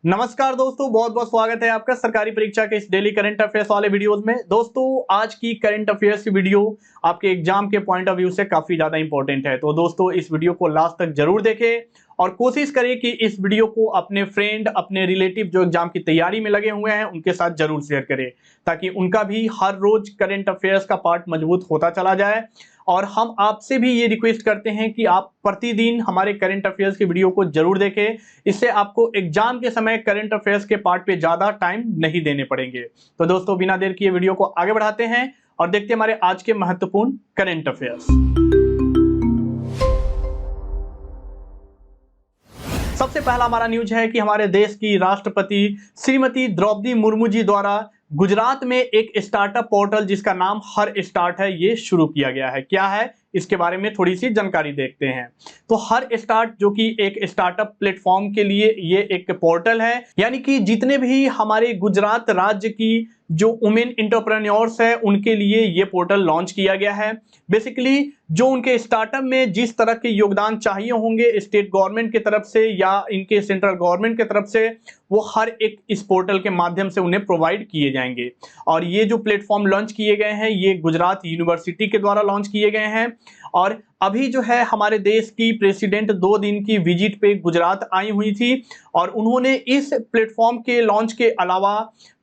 नमस्कार दोस्तों, बहुत बहुत स्वागत है आपका सरकारी परीक्षा के इस डेली करंट अफेयर्स वाले वीडियोस में। दोस्तों, आज की करंट अफेयर्स की वीडियो आपके एग्जाम के पॉइंट ऑफ व्यू से काफी ज्यादा इंपॉर्टेंट है। तो दोस्तों, इस वीडियो को लास्ट तक जरूर देखें और कोशिश करें कि इस वीडियो को अपने फ्रेंड, अपने रिलेटिव जो एग्जाम की तैयारी में लगे हुए हैं उनके साथ जरूर शेयर करें, ताकि उनका भी हर रोज करंट अफेयर्स का पार्ट मजबूत होता चला जाए। और हम आपसे भी ये रिक्वेस्ट करते हैं कि आप प्रतिदिन हमारे करंट अफेयर्स की वीडियो को जरूर देखें। इससे आपको एग्जाम के समय करंट अफेयर्स के पार्ट पे ज्यादा टाइम नहीं देने पड़ेंगे। तो दोस्तों, बिना देर किए वीडियो को आगे बढ़ाते हैं और देखते हैं हमारे आज के महत्वपूर्ण करंट अफेयर्स। सबसे पहला हमारा न्यूज है कि हमारे देश की राष्ट्रपति श्रीमती द्रौपदी मुर्मू जी द्वारा गुजरात में एक स्टार्टअप पोर्टल जिसका नाम हर स्टार्ट है, ये शुरू किया गया है। क्या है, इसके बारे में थोड़ी सी जानकारी देखते हैं। तो हर स्टार्ट जो कि एक स्टार्टअप प्लेटफॉर्म के लिए ये एक पोर्टल है, यानी कि जितने भी हमारे गुजरात राज्य की जो वुमेन एंटरप्रेन्योर्स है उनके लिए ये पोर्टल लॉन्च किया गया है। बेसिकली जो उनके स्टार्टअप में जिस तरह के योगदान चाहिए होंगे स्टेट गवर्नमेंट की तरफ से या इनके सेंट्रल गवर्नमेंट की तरफ से, वो हर एक इस पोर्टल के माध्यम से उन्हें प्रोवाइड किए जाएंगे। और ये जो प्लेटफॉर्म लॉन्च किए गए हैं ये गुजरात यूनिवर्सिटी के द्वारा लॉन्च किए गए हैं। और अभी जो है हमारे देश की प्रेसिडेंट 2 दिन की विजिट पे गुजरात आई हुई थी और उन्होंने इस प्लेटफॉर्म के लॉन्च के अलावा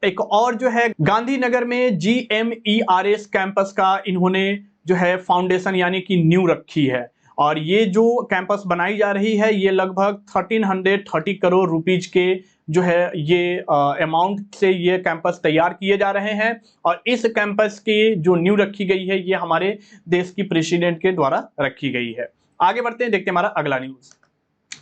एक और जो है गांधीनगर में GMERS कैंपस का इन्होंने जो है फाउंडेशन यानी कि नींव रखी है। और ये जो कैंपस बनाई जा रही है ये लगभग 1330 करोड़ रुपीज के जो है ये अमाउंट से ये कैंपस तैयार किए जा रहे हैं। और इस कैंपस की जो नींव रखी गई है ये हमारे देश की प्रेसिडेंट के द्वारा रखी गई है। आगे बढ़ते हैं, देखते हैं हमारा अगला न्यूज।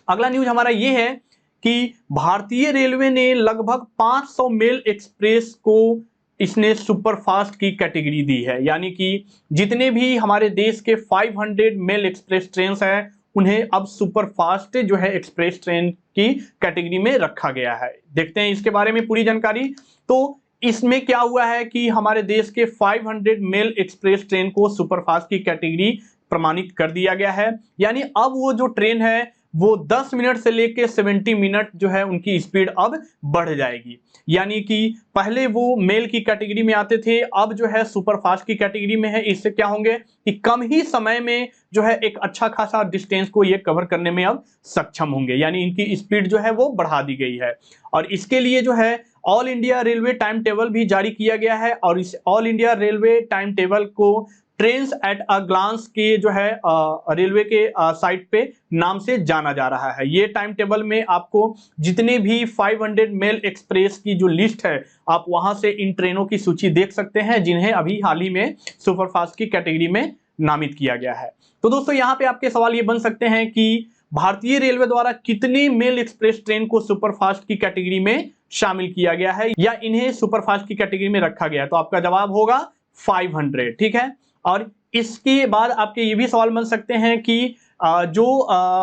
अगला न्यूज हमारा ये है कि भारतीय रेलवे ने लगभग 500 मेल एक्सप्रेस को इसने सुपरफास्ट की कैटेगरी दी है। यानी कि जितने भी हमारे देश के 500 मेल एक्सप्रेस ट्रेन हैं उन्हें अब सुपरफास्ट जो है एक्सप्रेस ट्रेन की कैटेगरी में रखा गया है। देखते हैं इसके बारे में पूरी जानकारी। तो इसमें क्या हुआ है कि हमारे देश के 500 मेल एक्सप्रेस ट्रेन को सुपरफास्ट की कैटेगरी प्रमाणित कर दिया गया है। यानी अब वो जो ट्रेन है वो 10 मिनट से लेकर 70 मिनट जो है उनकी स्पीड अब बढ़ जाएगी। यानी कि पहले वो मेल की कैटेगरी में आते थे, अब जो है सुपरफास्ट की कैटेगरी में है। इससे क्या होंगे कि कम ही समय में जो है एक अच्छा खासा डिस्टेंस को ये कवर करने में अब सक्षम होंगे। यानी इनकी स्पीड जो है वो बढ़ा दी गई है। और इसके लिए जो है all India railway time table भी जारी किया गया है और इस all India railway time table को ट्रेन्स एट अ ग्लांस के जो है रेलवे के साइट पे नाम से जाना जा रहा है। ये टाइम टेबल में आपको जितने भी 500 मेल एक्सप्रेस की जो लिस्ट है आप वहां से इन ट्रेनों की सूची देख सकते हैं जिन्हें अभी हाल ही में सुपरफास्ट की कैटेगरी में नामित किया गया है। तो दोस्तों, यहाँ पे आपके सवाल ये बन सकते हैं कि भारतीय रेलवे द्वारा कितनी मेल एक्सप्रेस ट्रेन को सुपरफास्ट की कैटेगरी में शामिल किया गया है या इन्हें सुपरफास्ट की कैटेगरी में रखा गया है। तो आपका जवाब होगा 500। ठीक है। और इसके बाद आपके ये भी सवाल बन सकते हैं कि जो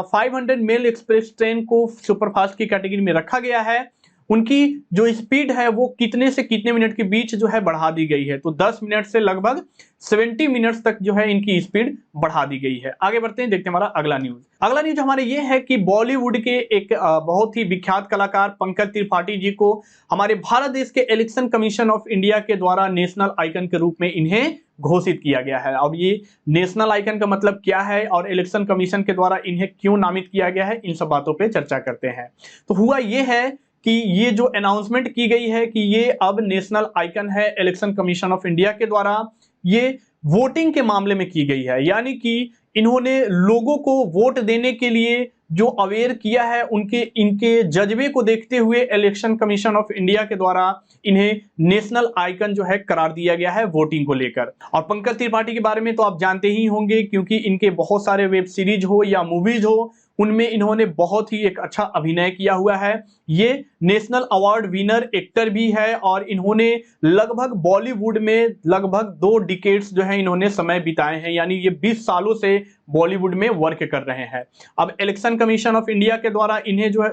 500 मेल एक्सप्रेस ट्रेन को सुपरफास्ट की कैटेगरी में रखा गया है उनकी जो स्पीड है वो कितने से कितने मिनट के बीच जो है बढ़ा दी गई है। तो 10 मिनट से लगभग 70 मिनट्स तक जो है इनकी स्पीड बढ़ा दी गई है। आगे बढ़ते हैं, देखते हैं हमारा अगला न्यूज। अगला न्यूज हमारे ये है कि बॉलीवुड के एक बहुत ही विख्यात कलाकार पंकज त्रिपाठी जी को हमारे भारत देश के इलेक्शन कमीशन ऑफ इंडिया के द्वारा नेशनल आइकन के रूप में इन्हें घोषित किया गया है। अब ये नेशनल आइकन का मतलब क्या है और इलेक्शन कमीशन के द्वारा इन्हें क्यों नामित किया गया है, इन सब बातों पे चर्चा करते हैं। तो हुआ ये है कि ये जो अनाउंसमेंट की गई है कि ये अब नेशनल आइकन है इलेक्शन कमीशन ऑफ इंडिया के द्वारा, ये वोटिंग के मामले में की गई है। यानी कि इन्होंने लोगों को वोट देने के लिए जो अवेयर किया है उनके इनके जज्बे को देखते हुए इलेक्शन कमीशन ऑफ इंडिया के द्वारा इन्हें नेशनल आइकन जो है करार दिया गया है वोटिंग को लेकर। और पंकज त्रिपाठी के बारे में तो आप जानते ही होंगे क्योंकि इनके बहुत सारे वेब सीरीज हो या मूवीज हो उनमें इन्होंने बहुत ही एक अच्छा अभिनय किया हुआ है। ये नेशनल अवार्ड विनर एक्टर भी है और इन्होंने लगभग बॉलीवुड में लगभग 2 डिकेड्स जो है इन्होंने समय बिताए हैं। यानी ये 20 सालों से बॉलीवुड में वर्क कर रहे हैं। अब इलेक्शन कमीशन ऑफ इंडिया के द्वारा इन्हें जो है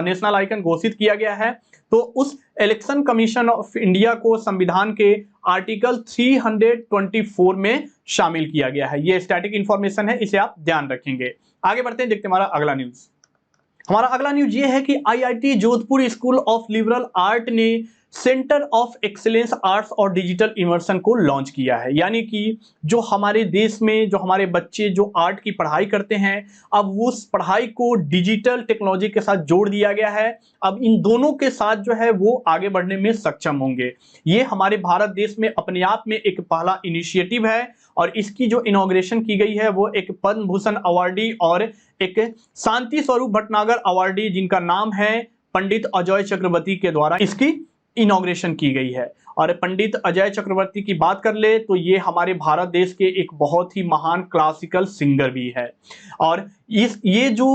नेशनल आइकन घोषित किया गया है। तो उस इलेक्शन कमीशन ऑफ इंडिया को संविधान के आर्टिकल 324 में शामिल किया गया है। ये स्टैटिक इंफॉर्मेशन है, इसे आप ध्यान रखेंगे। आगे बढ़ते हैं, देखते हैं हमारा अगला न्यूज। हमारा अगला न्यूज ये है कि IIT Jodhpur school of liberal art ने सेंटर ऑफ एक्सीलेंस आर्ट्स और डिजिटल इमर्शन को लॉन्च किया है। यानी कि जो हमारे देश में जो हमारे बच्चे जो आर्ट की पढ़ाई करते हैं, अब उस पढ़ाई को डिजिटल टेक्नोलॉजी के साथ जोड़ दिया गया है। अब इन दोनों के साथ जो है वो आगे बढ़ने में सक्षम होंगे। ये हमारे भारत देश में अपने आप में एक पहला इनिशिएटिव है और इसकी जो इनॉग्रेशन की गई है वो एक पद्म भूषण अवार्डी और एक शांति स्वरूप भटनागर अवार्डी, जिनका नाम है पंडित अजय चक्रवर्ती, के द्वारा इसकी इनॉग्रेशन की गई है। और पंडित अजय चक्रवर्ती की बात कर ले तो ये हमारे भारत देश के एक बहुत ही महान क्लासिकल सिंगर भी है। और ये जो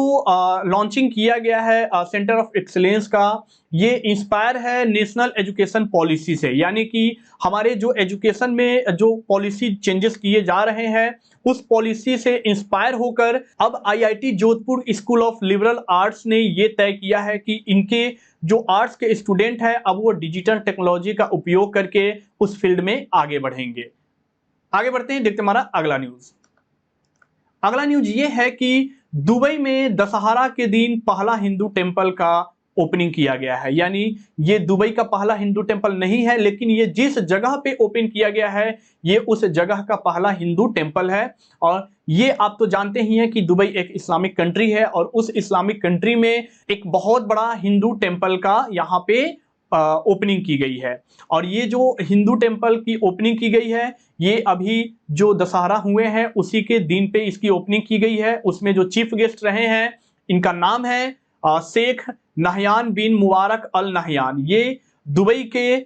लॉन्चिंग किया गया है सेंटर ऑफ एक्सीलेंस का, ये इंस्पायर है नेशनल एजुकेशन पॉलिसी से। यानी कि हमारे जो एजुकेशन में जो पॉलिसी चेंजेस किए जा रहे हैं उस पॉलिसी से इंस्पायर होकर अब IIT Jodhpur school of liberal arts ने ये तय किया है कि इनके जो आर्ट्स के स्टूडेंट हैं अब वो डिजिटल टेक्नोलॉजी का उपयोग करके उस फील्ड में आगे बढ़ेंगे। आगे बढ़ते हैं, देखते हमारा अगला न्यूज। अगला न्यूज ये है कि दुबई में दशहरा के दिन पहला हिंदू टेंपल का ओपनिंग किया गया है। यानी ये दुबई का पहला हिंदू टेंपल नहीं है, लेकिन ये जिस जगह पे ओपन किया गया है ये उस जगह का पहला हिंदू टेंपल है। और ये आप तो जानते ही हैं कि दुबई एक इस्लामिक कंट्री है और उस इस्लामिक कंट्री में एक बहुत बड़ा हिंदू टेंपल का यहाँ पे ओपनिंग की गई है। और ये जो हिंदू टेंपल की ओपनिंग की गई है ये अभी जो दशहरा हुए हैं उसी के दिन पे इसकी ओपनिंग की गई है। उसमें जो चीफ गेस्ट रहे हैं इनका नाम है शेख नहयान बिन मुबारक अल नहयान। ये दुबई के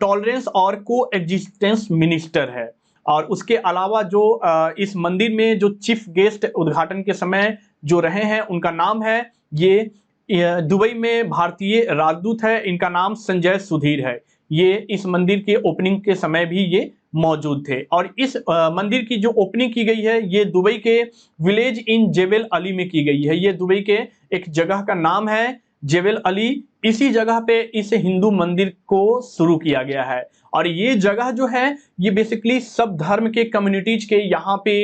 टॉलरेंस और को एग्जिस्टेंस मिनिस्टर है। और उसके अलावा जो इस मंदिर में जो चीफ गेस्ट उद्घाटन के समय जो रहे हैं उनका नाम है, ये दुबई में भारतीय राजदूत है, इनका नाम संजय सुधीर है। ये इस मंदिर के ओपनिंग के समय भी ये मौजूद थे। और इस मंदिर की जो ओपनिंग की गई है ये दुबई के विलेज इन जेबल अली में की गई है। ये दुबई के एक जगह का नाम है जेबल अली, इसी जगह पे इस हिंदू मंदिर को शुरू किया गया है। और ये जगह जो है ये बेसिकली सब धर्म के कम्युनिटीज के यहाँ पे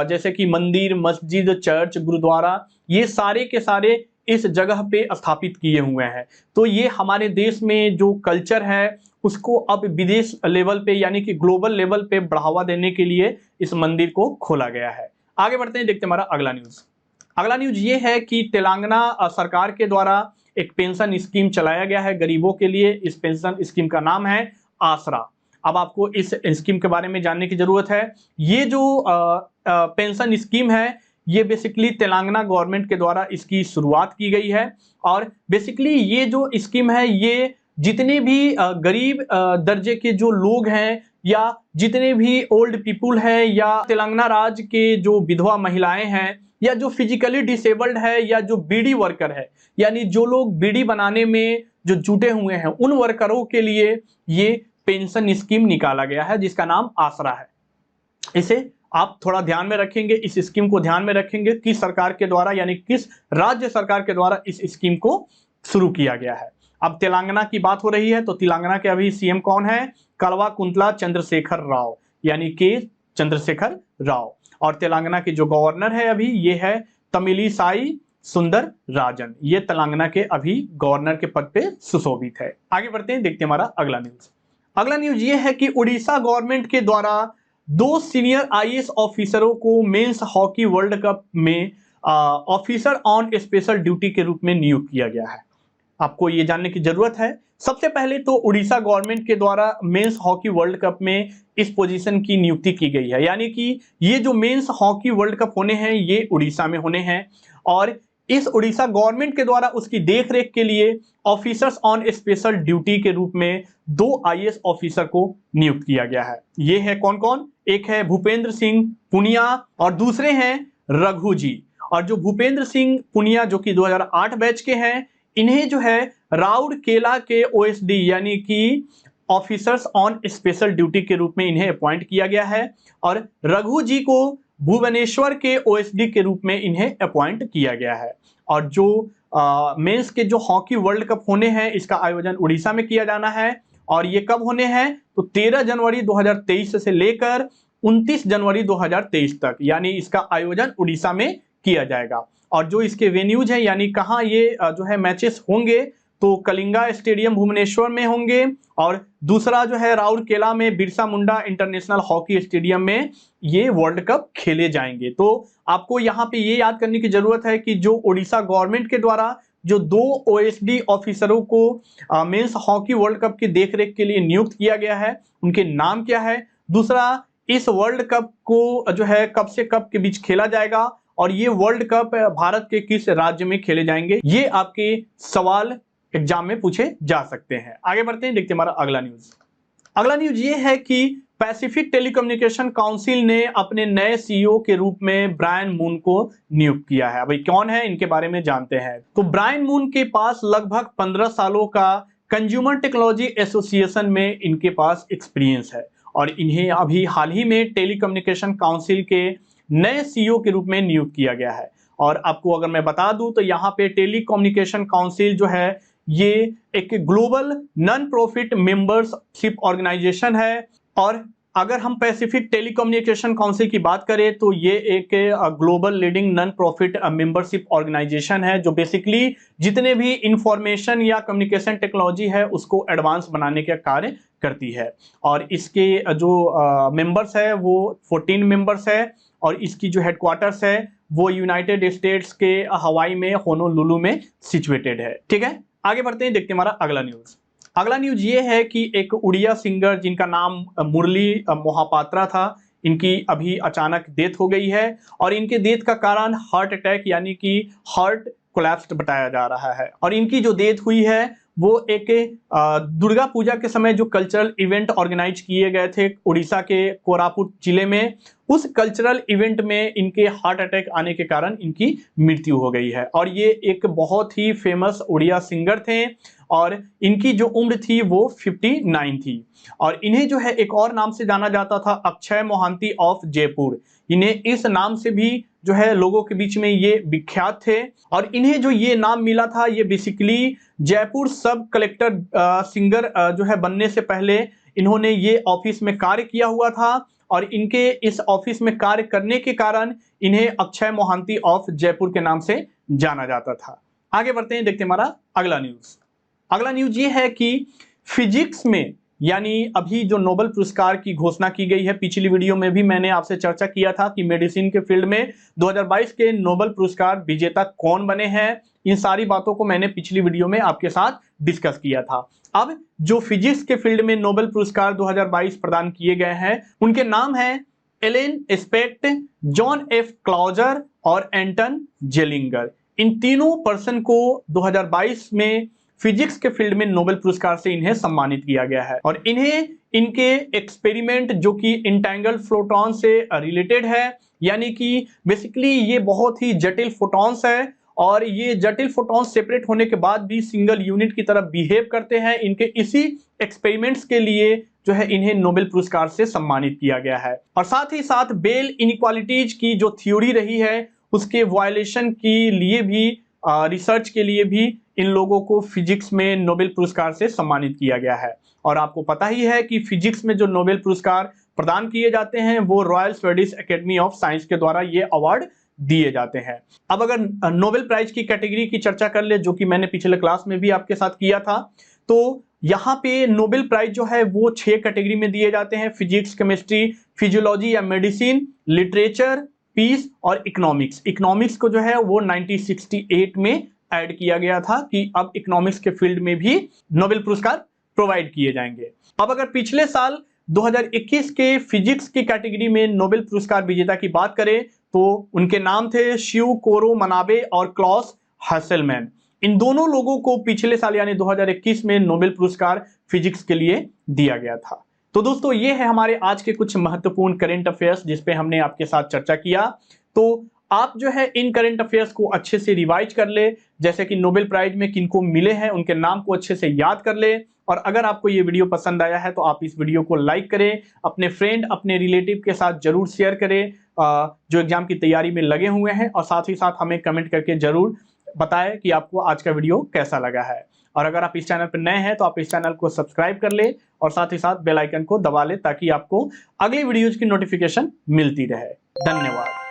जैसे कि मंदिर, मस्जिद, चर्च, गुरुद्वारा, ये सारे के सारे इस जगह पे स्थापित किए हुए हैं। तो ये हमारे देश में जो कल्चर है उसको अब विदेश लेवल पे यानी कि ग्लोबल लेवल पे बढ़ावा देने के लिए इस मंदिर को खोला गया है। आगे बढ़ते हैं, देखते हैं हमारा अगला न्यूज। अगला न्यूज ये है कि तेलंगाना सरकार के द्वारा एक पेंशन स्कीम चलाया गया है गरीबों के लिए। इस पेंशन स्कीम का नाम है आसरा। अब आपको इस स्कीम के बारे में जानने की जरूरत है। ये जो पेंशन स्कीम है ये बेसिकली तेलंगाना गवर्नमेंट के द्वारा इसकी शुरुआत की गई है। और बेसिकली ये जो स्कीम है ये जितने भी गरीब दर्जे के जो लोग हैं या जितने भी ओल्ड पीपुल हैं या तेलंगाना राज्य के जो विधवा महिलाएं हैं या जो फिजिकली डिसेबल्ड है या जो बीड़ी वर्कर है, यानी जो लोग बीड़ी बनाने में जो जुटे हुए हैं उन वर्करों के लिए ये पेंशन स्कीम निकाला गया है जिसका नाम आसरा है। इसे आप थोड़ा ध्यान में रखेंगे, इस स्कीम को ध्यान में रखेंगे किस सरकार के द्वारा यानी किस राज्य सरकार के द्वारा इस स्कीम को शुरू किया गया है। अब तेलंगाना की बात हो रही है तो तेलंगाना के अभी सीएम कौन है? कल्वाकुंतला चंद्रशेखर राव यानी के चंद्रशेखर राव। और तेलंगाना के जो गवर्नर है अभी ये है तमिलिसाई सुंदर राजन। ये तेलंगाना के अभी गवर्नर के पद पे सुशोभित है। आगे बढ़ते हैं, देखते हैं हमारा अगला न्यूज। अगला न्यूज ये है कि उड़ीसा गवर्नमेंट के द्वारा 2 सीनियर आईएएस ऑफिसरों को मेंस हॉकी वर्ल्ड कप में ऑफिसर ऑन स्पेशल ड्यूटी के रूप में नियुक्त किया गया है। आपको ये जानने की जरूरत है। सबसे पहले तो उड़ीसा गवर्नमेंट के द्वारा मेंस हॉकी वर्ल्ड कप में इस पोजीशन की नियुक्ति की गई है। यानी कि ये जो मेंस हॉकी वर्ल्ड कप होने हैं ये उड़ीसा में होने हैं और इस उड़ीसा गवर्नमेंट के द्वारा उसकी देखरेख के लिए ऑफिसर्स ऑन स्पेशल ड्यूटी के रूप में 2 आईएएस ऑफिसर को नियुक्त किया गया है। ये है कौन कौन? एक है भूपेंद्र सिंह पुनिया और दूसरे हैं रघु जी। और जो भूपेंद्र सिंह पुनिया जो कि 2008 बैच के हैं, इन्हें जो है राउरकेला के ओएसडी यानी कि ऑफिसर्स ऑन स्पेशल ड्यूटी के रूप में इन्हें अपॉइंट किया गया है और रघु जी को भुवनेश्वर के ओएसडी के रूप में इन्हें अपॉइंट किया गया है। और जो मेंस के जो हॉकी वर्ल्ड कप होने हैं इसका आयोजन उड़ीसा में किया जाना है। और ये कब होने हैं? तो 13 जनवरी 2023 से लेकर 29 जनवरी 2023 तक, यानी इसका आयोजन उड़ीसा में किया जाएगा। और जो इसके वेन्यूज हैं यानी कहाँ ये जो है मैचेस होंगे, तो कलिंगा स्टेडियम भुवनेश्वर में होंगे और दूसरा जो है राउरकेला में Birsa Munda international hockey stadium में ये वर्ल्ड कप खेले जाएंगे। तो आपको यहाँ पे ये याद करने की जरूरत है कि जो ओडिशा गवर्नमेंट के द्वारा जो 2 ओएसडी ऑफिसरों को मेंस हॉकी वर्ल्ड कप की देखरेख के लिए नियुक्त किया गया है, उनके नाम क्या है, दूसरा इस वर्ल्ड कप को जो है कब से कब के बीच खेला जाएगा और ये वर्ल्ड कप भारत के किस राज्य में खेले जाएंगे, ये आपके सवाल एग्जाम में पूछे जा सकते हैं। आगे बढ़ते हैं, देखते हैं हमारा अगला न्यूज। अगला न्यूज ये है कि पैसिफिक टेलीकम्युनिकेशन काउंसिल ने अपने नए सीईओ के रूप में ब्रायन मून को नियुक्त किया है। भाई कौन है, इनके बारे में जानते हैं। तो ब्रायन मून के पास लगभग 15 सालों का कंज्यूमर टेक्नोलॉजी एसोसिएशन में इनके पास एक्सपीरियंस है और इन्हें अभी हाल ही में टेलीकम्युनिकेशन काउंसिल के नए सीईओ के रूप में नियुक्त किया गया है। और आपको अगर मैं बता दूं तो यहाँ पे टेलीकम्युनिकेशन काउंसिल जो है ये एक global non profit membership organisation है और अगर हम पैसिफिक टेलीकम्युनिकेशन काउंसिल की बात करें तो ये एक global leading non profit membership organisation है जो बेसिकली जितने भी इंफॉर्मेशन या कम्युनिकेशन टेक्नोलॉजी है उसको एडवांस बनाने का कार्य करती है। और इसके जो मेंबर्स है वो 14 मेंबर्स है और इसकी जो हेडक्वार्टर्स है वो यूनाइटेड स्टेट्स के हवाई में होनोलुलु में सिचुएटेड है। ठीक है, आगे बढ़ते हैं, देखते हैं हमारा अगला न्यूज। अगला न्यूज ये है कि एक उड़िया सिंगर जिनका नाम मुरली मोहापात्रा था, इनकी अभी अचानक डेथ हो गई है और इनके डेथ का कारण हार्ट अटैक यानी कि हार्ट कोलैप्स बताया जा रहा है। और इनकी जो डेथ हुई है वो एक दुर्गा पूजा के समय जो कल्चरल इवेंट ऑर्गेनाइज किए गए थे उड़ीसा के कोरापुट जिले में, उस कल्चरल इवेंट में इनके हार्ट अटैक आने के कारण इनकी मृत्यु हो गई है। और ये एक बहुत ही फेमस उड़िया सिंगर थे और इनकी जो उम्र थी वो 59 थी। और इन्हें जो है एक और नाम से जाना जाता था, अक्षय मोहांती ऑफ जयपुर। इन्हें इस नाम से भी जो है लोगों के बीच में ये विख्यात थे और इन्हें जो ये नाम मिला था ये बेसिकली जयपुर सब कलेक्टर सिंगर जो है बनने से पहले इन्होंने ये ऑफिस में कार्य किया हुआ था और इनके इस ऑफिस में कार्य करने के कारण इन्हें अक्षय मोहांती ऑफ जयपुर के नाम से जाना जाता था। आगे बढ़ते हैं, देखते हैं हमारा अगला न्यूज। अगला न्यूज ये है कि फिजिक्स में यानी अभी जो नोबेल पुरस्कार की घोषणा की गई है, पिछली वीडियो में भी मैंने आपसे चर्चा किया था कि मेडिसिन के फील्ड में 2022 के नोबेल पुरस्कार विजेता कौन बने हैं। इन सारी बातों को मैंने पिछली वीडियो में आपके साथ डिस्कस किया था। अब जो फिजिक्स के फील्ड में नोबेल पुरस्कार 2022 प्रदान किए गए हैं उनके नाम है Allen specs, John F closure और एंटन जेलिंगर। इन तीनों पर्सन को 2022 में फिजिक्स के फील्ड में नोबेल पुरस्कार से इन्हें सम्मानित किया गया है और इन्हें इनके एक्सपेरिमेंट जो कि इंटैंगल्ड फोटॉन से रिलेटेड है, यानी कि बेसिकली ये बहुत ही जटिल फोटॉन्स है और ये जटिल फोटॉन्स सेपरेट होने के बाद भी सिंगल यूनिट की तरह बिहेव करते हैं। इनके इसी एक्सपेरिमेंट्स के लिए जो है इन्हें नोबेल पुरस्कार से सम्मानित किया गया है। और साथ ही साथ बेल इनइक्वालिटीज की जो थ्योरी रही है उसके वायलेशन के लिए भी रिसर्च के लिए भी इन लोगों को फिजिक्स में नोबेल पुरस्कार से सम्मानित किया गया है। और आपको पता ही है कि फिजिक्स में जो नोबेल पुरस्कार प्रदान किए जाते हैं वो royal Swedish academy of science के द्वारा ये अवार्ड दिए जाते हैं। अब अगर नोबेल प्राइज की कैटेगरी की चर्चा कर ले, जो कि मैंने पिछले क्लास में भी आपके साथ किया था, तो यहाँ पे नोबेल प्राइज जो है वो 6 कैटेगरी में दिए जाते हैं, फिजिक्स, केमिस्ट्री, फिजियोलॉजी या मेडिसिन, लिटरेचर, पीस और इकोनॉमिक्स। इकोनॉमिक्स को जो है वो 1968 में ऐड किया गया था कि अब इकोनॉमिक्स के फील्ड में भी नोबेल पुरस्कार प्रोवाइड किए जाएंगे। अब अगर पिछले साल 2021 के फिजिक्स की कैटेगरी में नोबेल पुरस्कार विजेता की बात करें तो उनके नाम थे शिव कोरो मनाबे और क्लॉस हैसेलमैन। इन दोनों लोगों को पिछले साल यानी 2021 में नोबेल पुरस्कार फिजिक्स के लिए दिया गया था। तो दोस्तों ये है हमारे आज के कुछ महत्वपूर्ण करंट अफेयर्स जिसपे हमने आपके साथ चर्चा किया। तो आप जो है इन करंट अफेयर्स को अच्छे से रिवाइज कर ले, जैसे कि नोबेल प्राइज में किनको मिले हैं उनके नाम को अच्छे से याद कर ले। और अगर आपको ये वीडियो पसंद आया है तो आप इस वीडियो को लाइक करें, अपने फ्रेंड अपने रिलेटिव के साथ जरूर शेयर करें जो एग्जाम की तैयारी में लगे हुए हैं, और साथ ही साथ हमें कमेंट करके जरूर बताएं कि आपको आज का वीडियो कैसा लगा है। और अगर आप इस चैनल पर नए हैं तो आप इस चैनल को सब्सक्राइब कर ले और साथ ही साथ बेल आइकन को दबा ले ताकि आपको अगली वीडियोज की नोटिफिकेशन मिलती रहे। धन्यवाद।